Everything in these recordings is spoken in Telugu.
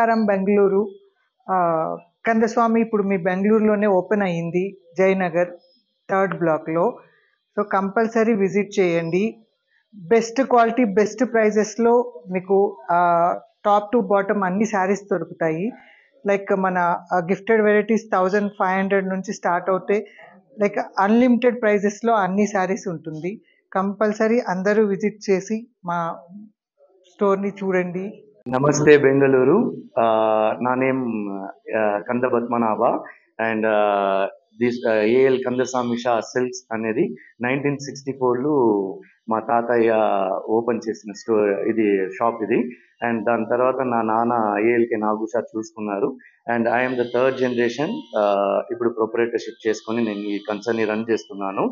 Nagaram, Bengaluru. Kandaswamy ఇప్పుడు మీ బెంగళూరులోనే ఓపెన్ అయ్యింది, జయనగర్ 3rd బ్లాక్లో. సో కంపల్సరీ విజిట్ చేయండి. బెస్ట్ క్వాలిటీ, బెస్ట్ ప్రైజెస్లో మీకు టాప్ టు బాటమ్ అన్ని శారీస్ దొరుకుతాయి. లైక్ మన గిఫ్టెడ్ వెరైటీస్ 1500 నుంచి స్టార్ట్ అవుతాయి. లైక్ అన్లిమిటెడ్ ప్రైజెస్లో అన్ని శారీస్ ఉంటుంది. కంపల్సరీ అందరూ విజిట్ చేసి మా స్టోర్ని చూడండి. నమస్తే బెంగళూరు. నా name Kanda Padmanabha and this AL Kandaswamy Shah silks అనేది 1964లో మా తాతయ్య ఓపెన్ చేసిన స్టోర్, ఇది షాప్ ఇది. అండ్ దాని తర్వాత నా నాన్న ఏఎల్కే నాగుషా చూసుకున్నారు. And I'm the 3rd generation. ఇప్పుడు ప్రొపరేటర్షిప్ చేసుకొని నేను ఈ కన్సర్న్ని రన్ చేస్తున్నాను.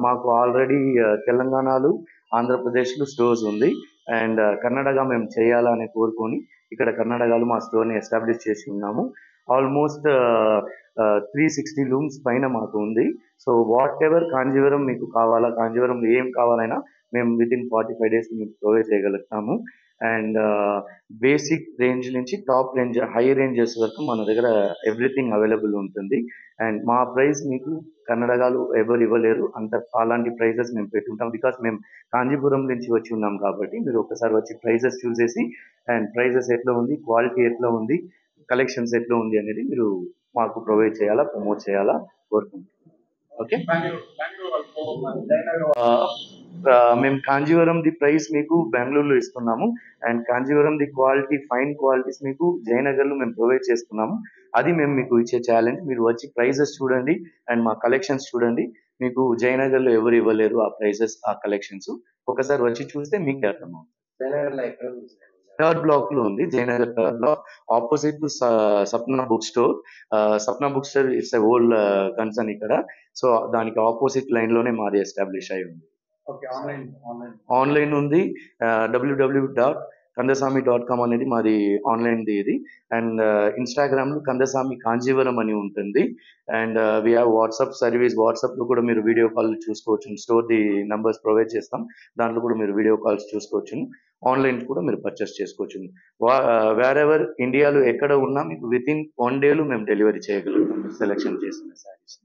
మాకు ఆల్రెడీ తెలంగాణలో, ఆంధ్రప్రదేశ్లో స్టోర్స్ ఉంది. అండ్ కర్ణాటక మేము చేయాలని కోరుకొని ఇక్కడ కర్ణాటకలో మా స్టోర్ని ఎస్టాబ్లిష్ చేసి ఉన్నాము. ఆల్మోస్ట్ 360 లూమ్స్ పైన మాకు ఉంది. సో వాట్ ఎవర్ కాంజీవరం మీకు కావాలా, కాంజీవరం ఏం కావాలైనా మేము వితిన్ 45 days మీకు ప్రొవైడ్ చేయగలుగుతాము. అండ్ బేసిక్ రేంజ్ నుంచి టాప్ రేంజ్, హై రేంజెస్ వరకు మన దగ్గర ఎవ్రీథింగ్ అవైలబుల్ ఉంటుంది. అండ్ మా ప్రైస్ మీకు కర్ణాటకలో ఎవరు ఇవ్వలేరు, అలాంటి ప్రైజెస్ మేము పెట్టుంటాం. బికాస్ మేము కాంజీపురం నుంచి వచ్చి ఉన్నాం కాబట్టి మీరు ఒకసారి వచ్చి ప్రైజెస్ చూసేసి, అండ్ ప్రైజెస్ ఎట్లా ఉంది, క్వాలిటీ ఎట్లా ఉంది, కలెక్షన్స్ ఎట్లా ఉంది అనేది మీరు మాకు ప్రొవైడ్ చేయాలా, ప్రమోట్ చేయాలా కోరుకుంటున్నాం. ఓకే, మేము కాంజీవరం ది ప్రైస్ మీకు బెంగళూరులో ఇస్తున్నాము. And Kanjeevaram the quality, fine qualities మీకు జయనగర్లో మేము ప్రొవైడ్ చేస్తున్నాము. అది మేము మీకు ఇచ్చే ఛాలెంజ్. మీరు వచ్చి ప్రైజెస్ చూడండి అండ్ మా కలెక్షన్స్ చూడండి. మీకు జయనగర్లో ఎవరు ఇవ్వలేరు ఆ ప్రైజెస్, ఆ కలెక్షన్స్. ఒకసారి వచ్చి చూస్తే మీకు అర్థమవుతుంది. 3rd బ్లాక్లో ఉంది, Jayanagar 3rd block, opposite to Sapna book store. Sapna book store it's old concern ఇక్కడ. సో దానికి ఆపోజిట్ లైన్లోనే మాది ఎస్టాబ్లిష్ అయి ఉంది. ఆన్లైన్ ఉంది. www.kandasamy.com అనేది మాది ఆన్లైన్ది ఇది. అండ్ ఇన్స్టాగ్రామ్లో కందస్వామి కాంజీవరం అని ఉంటుంది. And we have WhatsApp service. వాట్సాప్లో కూడా మీరు వీడియో కాల్ చూసుకోవచ్చు. స్టోర్ది నంబర్స్ ప్రొవైడ్ చేస్తాం, దాంట్లో కూడా మీరు వీడియో కాల్స్ చూసుకోవచ్చు. ఆన్లైన్ కూడా మీరు పర్చేస్ చేసుకోవచ్చు. వేరెవర్ ఇండియాలో ఎక్కడ ఉన్నా మీకు వితిన్ 1 day మేము డెలివరీ చేయగలుగుతాం సెలెక్షన్ చేసిన శారీస్.